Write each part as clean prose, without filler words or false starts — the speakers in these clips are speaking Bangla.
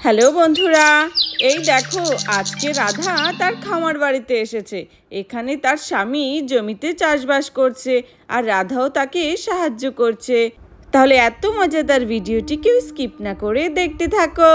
হ্যালো বন্ধুরা, এই দেখো আজকে রাধা তার খামার বাড়িতে এসেছে। এখানে তার স্বামী জমিতে চাষবাস করছে আর রাধাও তাকে সাহায্য করছে। তাহলে এত মজাদার ভিডিওটি কেউ স্কিপ না করে দেখতে থাকো।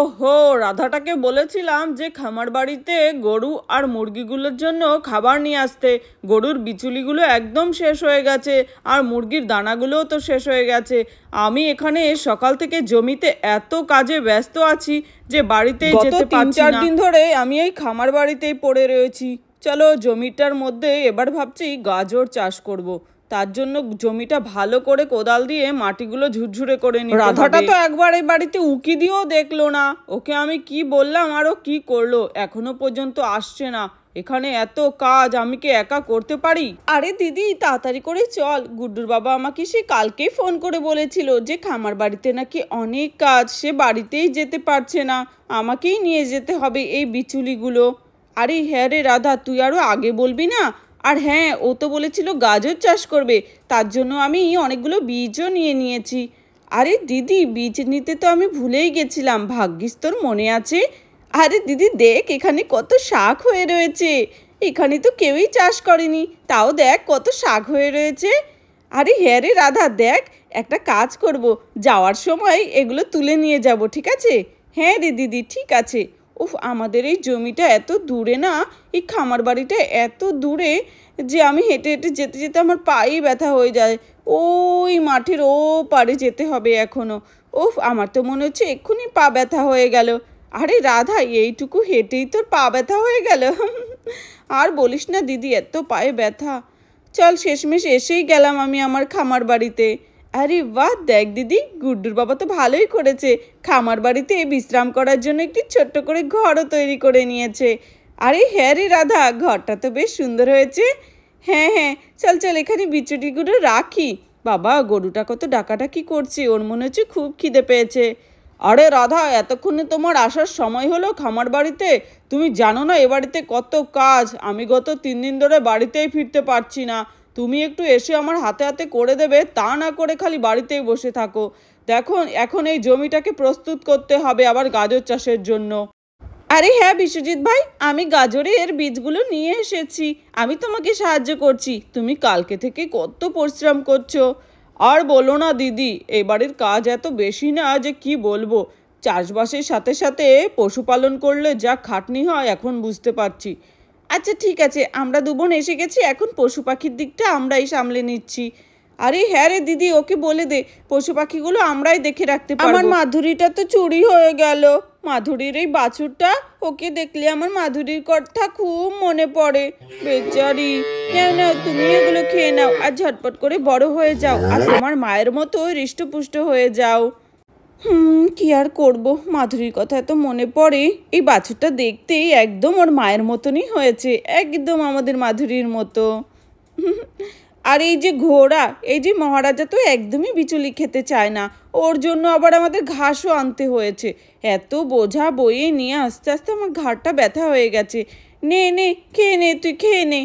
ওহো, রাধাটাকে বলেছিলাম যে খামার বাড়িতে গরু আর মুরগিগুলোর জন্য খাবার নিয়ে আসতে। গরুর বিচুলিগুলো একদম শেষ হয়ে গেছে আর মুরগির দানাগুলোও তো শেষ হয়ে গেছে। আমি এখানে সকাল থেকে জমিতে এত কাজে ব্যস্ত আছি যে বাড়িতে যেতে পারছি না। 3-4 দিন ধরে আমি এই খামার বাড়িতেই পড়ে রয়েছি। চলো জমিটার মধ্যে এবার ভাবছি গাজর চাষ করব। তার জন্য জমিটা ভালো করে কোদাল দিয়ে মাটিগুলো ঝুরঝুরে করে নিতে হবে। রাধাটা তো একবার এই বাড়িতে উকি দিয়েও দেখলো না। ওকে আমি কি বললাম আর ও কি করলো, এখনো পর্যন্ত আসছে না। এখানে এত কাজ আমি কি একা করতে পারি? আরে দিদি তাড়াতাড়ি করে চল, গুড্ডুর বাবা আমাকে সে কালকেই ফোন করে বলেছিল যে খামার বাড়িতে নাকি অনেক কাজ, সে বাড়িতেই যেতে পারছে না, আমাকেই নিয়ে যেতে হবে এই বিচুলিগুলো। আরে হ্যাঁ রে রাধা, তুই আরো আগে বলবি না? আর হ্যাঁ, ও তো বলেছিল গাজর চাষ করবে, তার জন্য আমি অনেকগুলো বীজও নিয়ে নিয়েছি। আরে দিদি বীজ নিতে তো আমি ভুলেই গেছিলাম, ভাগ্যিস তোর মনে আছে। আরে দিদি দেখ এখানে কত শাক হয়ে রয়েছে, এখানে তো কেউই চাষ করেনি, তাও দেখ কত শাক হয়ে রয়েছে। আরে হ্যাঁ রে রাধা, দেখ একটা কাজ করব, যাওয়ার সময় এগুলো তুলে নিয়ে যাব, ঠিক আছে? হ্যাঁ রে দিদি ঠিক আছে। উফ, আমাদের এই জমিটা এত দূরে না, এই খামার বাড়িটা এত দূরে যে আমি হেঁটে হেঁটে যেতে যেতে আমার পায়ে ব্যথা হয়ে যায়। ওই মাঠের ও পারে যেতে হবে এখনো। উফ, আমার তো মনে হচ্ছে এক্ষুনি পা ব্যথা হয়ে গেল। আরে রাধা, এইটুকু হেঁটেই তোর পা ব্যথা হয়ে গেল? আর বলিস না দিদি, এত পায়ে ব্যথা। চল শেষমেশ এসেই গেলাম আমি আমার খামার বাড়িতে। আরে বাহ, দেখ দিদি গুড্ডুর বাবা তো ভালোই করেছে, খামার বাড়িতে বিশ্রাম করার জন্য একটি ছোট্ট করে ঘরও তৈরি করে নিয়েছে। আরে হ্যাঁ রে রাধা, ঘরটা তো বেশ সুন্দর হয়েছে। হ্যাঁ হ্যাঁ, চল চল এখানে বিচুটিগুলো রাখি। বাবা গরুটা কত ডাকাডাকি করছে, ওর মনে হচ্ছে খুব খিদে পেয়েছে। আরে রাধা, এতক্ষণে তোমার আসার সময় হলো খামার বাড়িতে? তুমি জানো না এ বাড়িতে কত কাজ, আমি গত 3 দিন ধরে বাড়িতেই ফিরতে পারছি না। তুমি একটু এসে আমার হাতে হাতে করে দেবে, তা না করে খালি বাড়িতেই বসে থাকো। দেখো এখন এই জমিটাকে প্রস্তুত করতে হবে আবার গাজর চাষের জন্য। আরে হ্যাঁ বিশ্বজিৎ ভাই, আমি গাজরের বীজগুলো নিয়ে এসেছি, আমি তোমাকে সাহায্য করছি। তুমি কালকে থেকে কত পরিশ্রম করছো। আর বলো না দিদি, এবারের কাজ এত বেশি না যে কি বলবো। চাষবাসের সাথে সাথে পশুপালন করলে যা খাটনি হয় এখন বুঝতে পারছি। আচ্ছা ঠিক আছে, আমরা দুবোন এসে গেছি, এখন পশু পাখির দিকটা আমরাই সামলে নিচ্ছি। আরে হ্যাঁ রে দিদি, ওকে বলে দে পশু পাখিগুলো আমরাই দেখে রাখতে পারবো। আমার মাধুরীটা তো চুরি হয়ে গেল, মাধুরীর এই বাছুরটা, ওকে দেখলে আমার মাধুরীর কথা খুব মনে পড়ে, বেচারি। নাও নাও, তুমি এগুলো খেয়ে নাও আর ঝটপট করে বড় হয়ে যাও আর তোমার মায়ের মতো হৃষ্টপুষ্ট হয়ে যাও। কি আর করব, মাধুরীর কথা এত মনে পড়ে। এই বাছুরটা দেখতেই একদম ওর মায়ের মতনই হয়েছে, একদম আমাদের মাধুরীর মতো। আর এই যে ঘোড়া, এই যে মহারাজা তো একদমই বিচুলি খেতে চায় না, ওর জন্য আবার আমাদের ঘাসও আনতে হয়েছে। এত বোঝা বয়ে নিয়ে আস্তে আস্তে আমার ঘাড়টা ব্যথা হয়ে গেছে। নে নে খেয়ে নে, তুই খেয়ে নে।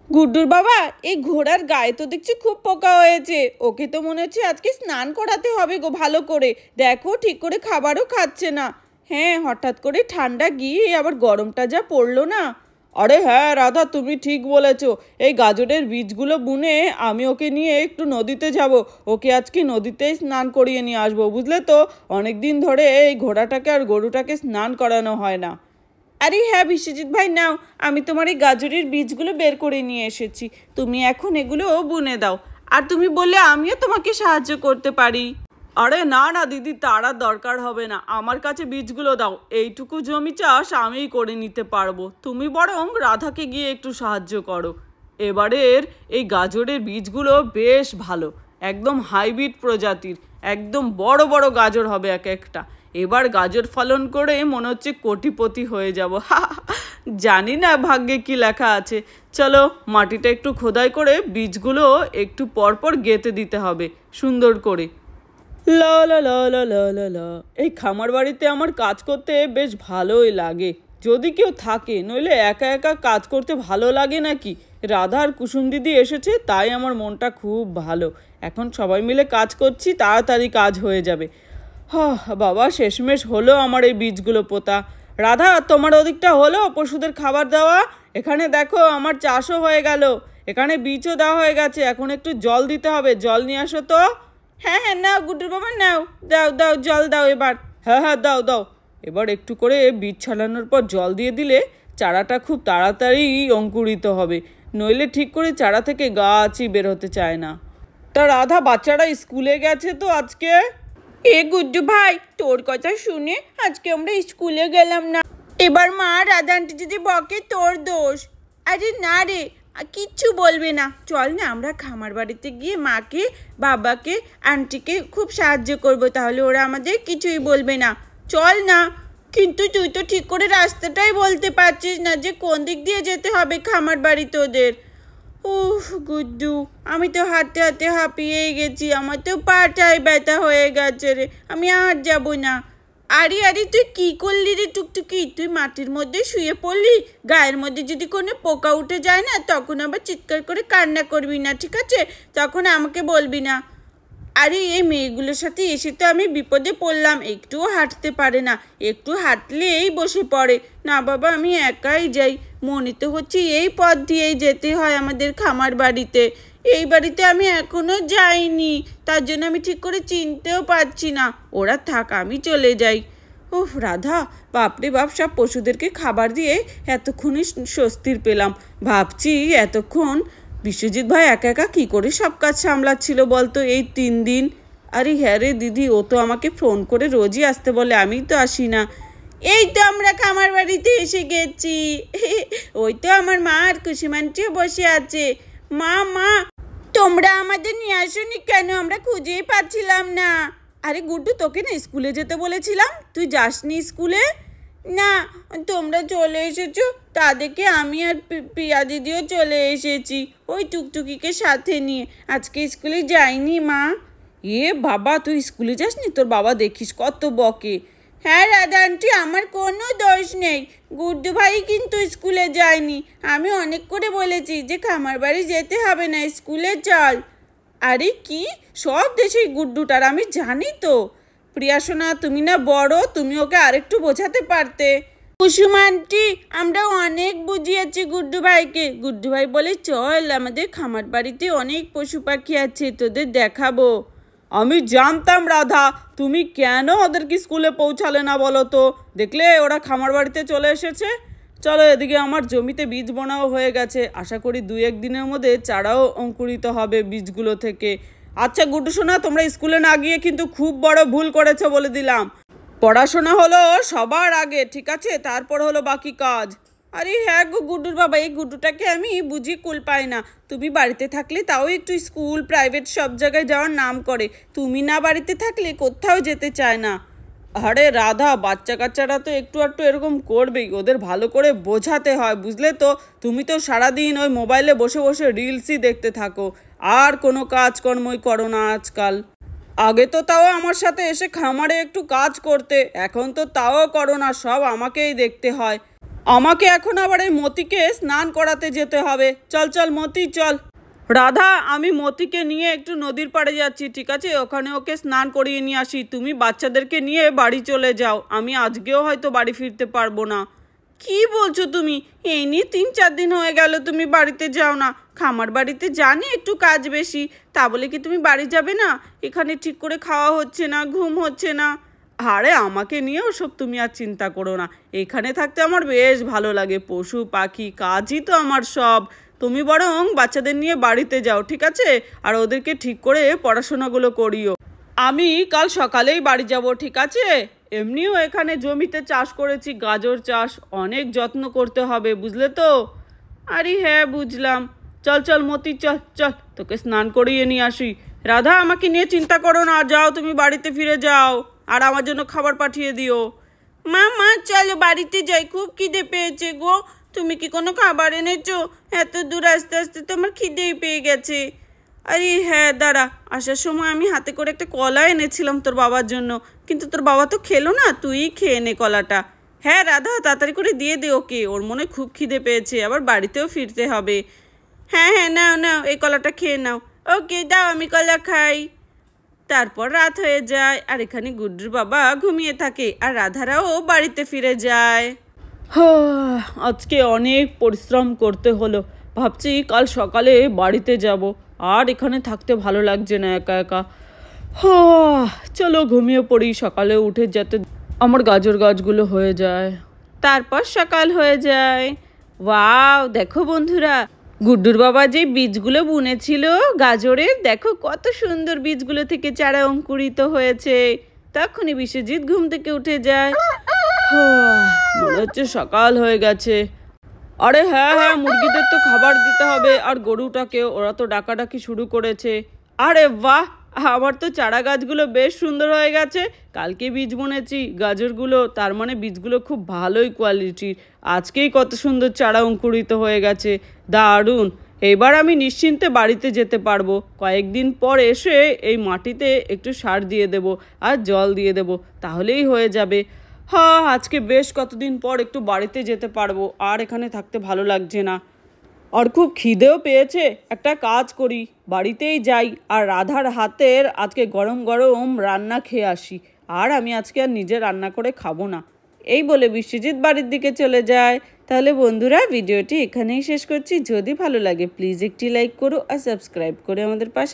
গুড্ডুর বাবা, এই ঘোড়ার গায়ে তো দেখছি খুব পোকা হয়েছে, ওকে তো মনে হচ্ছে আজকে স্নান করাতে হবে গো ভালো করে। দেখো ঠিক করে খাবারও খাচ্ছে না। হ্যাঁ, হঠাৎ করে ঠান্ডা গিয়ে আবার গরমটা যা পড়লো না। আরে হ্যাঁ রাধা, তুমি ঠিক বলেছো, এই গাজরের বীজগুলো বুনে আমি ওকে নিয়ে একটু নদীতে যাব, ওকে আজকে নদীতেই স্নান করিয়ে নিয়ে আসবো, বুঝলে তো? অনেক দিন ধরে এই ঘোড়াটাকে আর গরুটাকে স্নান করানো হয় না। আরে হ্যাঁ বিশ্বজিৎ ভাই, নাও আমি তোমার এই গাজরের বীজগুলো বের করে নিয়ে এসেছি, তুমি এখন এগুলো বুনে দাও। আর তুমি বললে আমিও তোমাকে সাহায্য করতে পারি। আরে না না দিদি, তার আর দরকার হবে না, আমার কাছে বীজগুলো দাও, এইটুকু জমি চাষ আমিই করে নিতে পারবো, তুমি বরং রাধাকে গিয়ে একটু সাহায্য করো। এবারের এই গাজরের বীজগুলো বেশ ভালো, একদম হাইব্রিড প্রজাতির, একদম বড় বড় গাজর হবে এক একটা। এবার গাজর ফলন করে মনে হচ্ছে কোটিপতি হয়ে যাব। জানি না ভাগ্যে কি লেখা আছে। চলো মাটিটা একটু খোদাই করে বীজগুলো একটু পরপর গেঁথে দিতে হবে সুন্দর করে। লা লা লা লা লা লা লা। এই খামার বাড়িতে আমার কাজ করতে বেশ ভালোই লাগে, যদি কেউ থাকে, নইলে একা একা কাজ করতে ভালো লাগে নাকি। রাধা আর কুসুম দিদি এসেছে, তাই আমার মনটা খুব ভালো। এখন সবাই মিলে কাজ করছি, তাড়াতাড়ি কাজ হয়ে যাবে। বাবা, শেষমেশ হলো আমার এই বীজগুলো পোতা। রাধা, তোমার ওদিকটা হলো পশুদের খাবার দেওয়া? এখানে দেখো আমার চাষও হয়ে গেল, এখানে বীজও দেওয়া হয়ে গেছে, এখন একটু জল দিতে হবে। জল নিয়ে আসো তো। হ্যাঁ হ্যাঁ, নাও গুড্ডুর বাবা, নাও, দাও দাও জল দাও এবার। হ্যাঁ হ্যাঁ, দাও দাও। এবার একটু করে বীজ ছাড়ানোর পর জল দিয়ে দিলে চারাটা খুব তাড়াতাড়ি অঙ্কুরিত হবে, নইলে ঠিক করে চারা থেকে গাছই বের হতে চায় না। তা রাধা, বাচ্চারা স্কুলে গেছে তো আজকে? এ গুড্ডু ভাই, তোর কথা শুনে আজকে আমরা স্কুলে গেলাম না। এবার মা রাধা আন্টি যদি বকে তোর দোষ। আরে না রে, কিচ্ছু বলবে না। চল না, আমরা খামার বাড়িতে গিয়ে মাকে, বাবাকে, আন্টিকে খুব সাহায্য করব, তাহলে ওরা আমাদের কিছুই বলবে না। চল না। কিন্তু তুই তো ঠিক করে রাস্তাটাই বলতে পারছিস না যে কোন দিক দিয়ে যেতে হবে খামার বাড়িতে ওদের। উফ গুড্ডু, আমি তো হাঁটতে হাঁটতে হাঁপিয়েই গেছি, আমার তো পাটাই ব্যথা হয়ে গেছে রে, আমি আর যাব না। আরে আরে, তুই কি করলি রে টুকটুকি? তুই মাটির মধ্যে শুয়ে পড়লি? গায়ের মধ্যে যদি কোনো পোকা উঠে যায় না, তখন আবার চিৎকার করে কান্না করবি না, ঠিক আছে? তখন আমাকে বলবি না। আরে এই মেয়েগুলোর সাথে এসে তো আমি বিপদে পড়লাম, একটুও হাঁটতে পারে না, একটু হাঁটলেই বসে পড়ে। না বাবা, আমি একাই যাই, মনে তো হচ্ছে এই পথ দিয়েই যেতে হয় আমাদের খামার বাড়িতে। এই বাড়িতে আমি এখনো যাইনি, তার জন্য আমি ঠিক করে চিনতেও পারছি না। ওরা থাক, আমি চলে যাই। ওহ রাধা, বাপরে বাপ, সব পশুদেরকে খাবার দিয়ে এতক্ষণই স্বস্তির পেলাম। ভাবছি এতক্ষণ বিশ্বজিৎ ভাই একা একা কী করে সব কাজ সামলাচ্ছিল বলতো এই 3 দিন। আরে হ্যাঁ রে দিদি, ও তো আমাকে ফোন করে রোজই আসতে বলে, আমি তো আসি না। এই তো আমরা খামার বাড়িতে এসে গেছি। ওই তো আমার মা আর কুসুমান্টিও বসে আছে। মা মা, তোমরা আমাদের নিয়ে আসোনি কেন? আমরা খুঁজেই পাচ্ছিলাম না। আরে গুড্ডু, তোকে না স্কুলে যেতে বলেছিলাম, তুই যাসনি স্কুলে? না, তোমরা চলে এসেছো, তা দেখে আমি আর প্রিয়া দিদিও চলে এসেছি ওই টুকটুকিকে সাথে নিয়ে। আজকে স্কুলে যাইনি মা। এ বাবা, তুই স্কুলে যাসনি? তোর বাবা দেখিস কত বকে। হ্যাঁ রাধা আন্টি, আমার কোনো দোষ নেই, গুড্ডু ভাই কিন্তু স্কুলে যায়নি। আমি অনেক করে বলেছি যে খামার বাড়ি যেতে হবে না, স্কুলে চল। আরে কি সব দেশেই গুড্ডুটার, আমি জানি তো। প্রিয়া সোনা, তুমি না বড়, তুমি ওকে আরেকটু বোঝাতে পারতে। কুসুম আন্টি, আমরা অনেক বুঝিয়েছি গুড্ডু ভাইকে। গুড্ডু ভাই বলে চল, আমাদের খামার বাড়িতে অনেক পশু পাখি আছে, তোদের দেখাবো। আমি জানতাম রাধা, তুমি কেন ওদেরকে স্কুলে পৌঁছালে না বলো তো? দেখলে ওরা খামার বাড়িতে চলে এসেছে। চলো, এদিকে আমার জমিতে বীজ বোনাও হয়ে গেছে, আশা করি 2-1 দিনের মধ্যে চারাও অঙ্কুরিত হবে বীজগুলো থেকে। আচ্ছা গুড্ডু সোনা, তোমরা স্কুলে না গিয়ে কিন্তু খুব বড় ভুল করেছো বলে দিলাম। পড়াশোনা হলো সবার আগে, ঠিক আছে? তারপর হলো বাকি কাজ। আরে হ্যাঁ গো গুড্ডুর বাবা, এই গুড্ডুটাকে আমি বুঝি কুল পাই না। তুমি বাড়িতে থাকলে তাও একটু স্কুল, প্রাইভেট সব জায়গায় যাওয়ার নাম করে, তুমি না বাড়িতে থাকলে কোথাও যেতে চায় না। আরে রাধা, বাচ্চা কাচ্চারা তো একটু একটু এরকম করবেই, ওদের ভালো করে বোঝাতে হয়, বুঝলে তো? তুমি তো সারাদিন ওই মোবাইলে বসে বসে রিলসই দেখতে থাকো, আর কোনো কাজকর্মই করো না আজকাল। আগে তো তাও আমার সাথে এসে খামারে একটু কাজ করতে, এখন তো তাও করো না, সব আমাকেই দেখতে হয়। আমাকে এখন আবার এই মতিকে স্নান করাতে যেতে হবে। চল চল মতি, চল। রাধা, আমি মতিকে নিয়ে একটু নদীর পাড়ে যাচ্ছি, ঠিক আছে? ওখানে ওকে স্নান করিয়ে নিয়ে আসি, তুমি বাচ্চাদেরকে নিয়ে বাড়ি চলে যাও, আমি আজকেও হয়তো বাড়ি ফিরতে পারবো না। কি বলছো তুমি? এই নিয়ে 3-4 দিন হয়ে গেল তুমি বাড়িতে যাও না। খামার বাড়িতে জানি একটু কাজ বেশি, তা বলে কি তুমি বাড়ি যাবে না? এখানে ঠিক করে খাওয়া হচ্ছে না, ঘুম হচ্ছে না। আরে আমাকে নিয়ে ওসব তুমি আর চিন্তা করো না, এখানে থাকতে আমার বেশ ভালো লাগে, পশু পাখি কাজই তো আমার সব। তুমি বরং বাচ্চাদের নিয়ে বাড়িতে যাও, ঠিক আছে? আর ওদেরকে ঠিক করে পড়াশোনাগুলো করিও। আমি কাল সকালেই বাড়ি যাব, ঠিক আছে? এমনিও এখানে জমিতে চাষ করেছি, গাজর চাষ, অনেক যত্ন করতে হবে, বুঝলে তো? আরে হ্যাঁ বুঝলাম। চল চল মতি, চল চল, তোকে স্নান করিয়ে নিয়ে আসি। রাধা, আমাকে নিয়ে চিন্তা করো না, যাও তুমি বাড়িতে ফিরে যাও, আর আমার জন্য খাবার পাঠিয়ে দিও। মা মা, চলো বাড়িতে যাই, খুব খিদে পেয়েছে গো। তুমি কি কোনো খাবার এনেছো? এত দূর আস্তে আস্তে তো আমার খিদেই পেয়ে গেছে। আরে হ্যাঁ দাঁড়া, আসার সময় আমি হাতে করে একটা কলা এনেছিলাম তোর বাবার জন্য, কিন্তু তোর বাবা তো খেলো না, তুই খেয়ে নে কলাটা। হ্যাঁ রাধা, তাড়াতাড়ি করে দিয়ে দে ওকে, ওর মনে খুব খিদে পেয়েছে, আবার বাড়িতেও ফিরতে হবে। হ্যাঁ হ্যাঁ, নাও নাও, এই কলাটা খেয়ে নাও। ওকে দাও, আমি কলা খাই। তারপর রাত হয়ে যায় আর এখানে গুড্ডুর বাবা ঘুমিয়ে থাকে আর রাধারাও বাড়িতে ফিরে যায়। আজকে অনেক পরিশ্রম করতে হলো, ভাবছি কাল সকালে বাড়িতে যাব, আর এখানে থাকতে ভালো লাগছে না একা একা। চলো ঘুমিয়ে পড়ি, সকালে উঠে যাতে আমার গাজর গাছগুলো হয়ে যায়। তারপর সকাল হয়ে যায়। ওয়াও, দেখো বন্ধুরা, গুড্ডুর বাবা যে বীজগুলো বুনেছিল গাজরের, দেখো কত সুন্দর বীজগুলো থেকে চারা অঙ্কুরিত হয়েছে। তখনই বিশ্বজিৎ ঘুম থেকে উঠে যায়। মনে হচ্ছে সকাল হয়ে গেছে। আরে হ্যাঁ হ্যাঁ, মুরগিদের তো খাবার দিতে হবে, আর গরুটাকেও, ওরা তো ডাকাডাকি শুরু করেছে। আরে বাহ, আমার তো চারা গাছগুলো বেশ সুন্দর হয়ে গেছে। কালকে বীজ বুনেছি গাজরগুলো, তার মানে বীজগুলো খুব ভালোই কোয়ালিটির। আজকেই কত সুন্দর চারা অঙ্কুরিত হয়ে গেছে, দারুণ। এবার আমি নিশ্চিন্তে বাড়িতে যেতে পারবো। কয়েকদিন পর এসে এই মাটিতে একটু সার দিয়ে দেব আর জল দিয়ে দেব, তাহলেই হয়ে যাবে। আজকে বেশ কতদিন পর একটু বাড়িতে যেতে পারবো, আর এখানে থাকতে ভালো লাগছে না। আর খুব খিদেও পেয়েছে, একটা কাজ করি, বাড়িতেই যাই আর রাধার হাতের আজকে গরম গরম রান্না খেয়ে আসি। আর আমি আজকে আর নিজে রান্না করে খাবো না। এই বলে বিশ্বজিৎ বাড়ির দিকে চলে যায়। তাহলে বন্ধুরা, ভিডিওটি এখানেই শেষ করছি। যদি ভালো লাগে প্লিজ একটি লাইক করো আর সাবস্ক্রাইব করে আমাদের পাশে